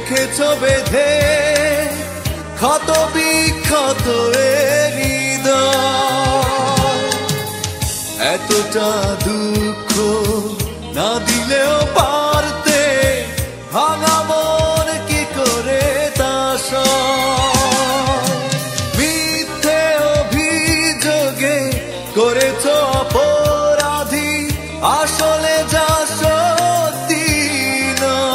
রেখেছো বেঁধে ক্ষত বিক্ষত হৃদয়। এতটা দুঃখ না দিলেও পারতে, ভাঙা মন কি করে তা সয়। মিথ্যে অভিযোগে করেছো অপরাধী, আসলে যা সত্যি নয়।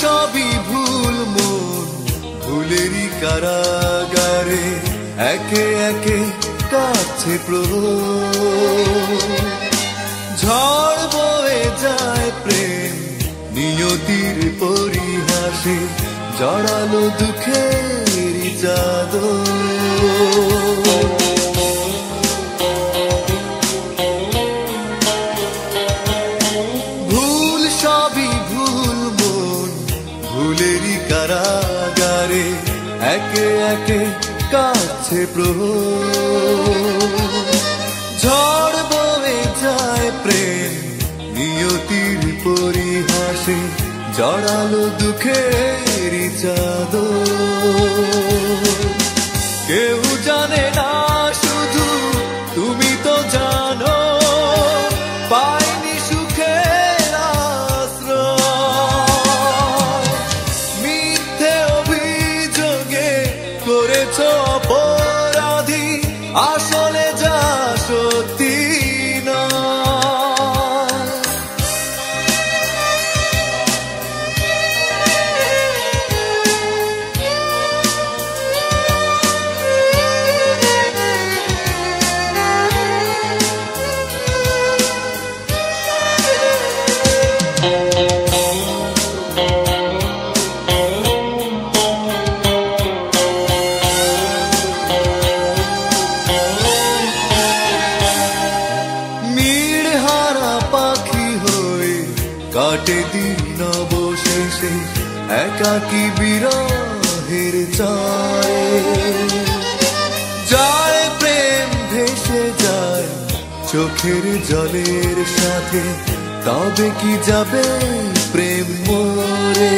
সবই ভুল মন ভুলেরই কারাগারে একে একে কাছে প্রহর। ঝড় বয়ে যায় প্রেম নিয়তির পরিহাসে, জড়ালো দুঃখের চাদর। ভুল সবই ভুল মন ভুলেরই কারাগারে একে একে কাছে প্রহর। ঝড় বয়ে যায় প্রেম নিয়তির পরিহাসে, জড়ালো দুঃখের চাদর। কেউ জানে না শুধু তুমি তো জানো, পাইনি সুখের আশ্রয়। মিথ্যে অভিযোগে করেছো অপরাধী, আসলে যা সত্যি নয়। কাটে দিন অবশেষে একাকী বিরহের চায়ে। যায় প্রেম ভেসে যায় চোখের জলের সাথে, তবে কি যাবে প্রেম মরে।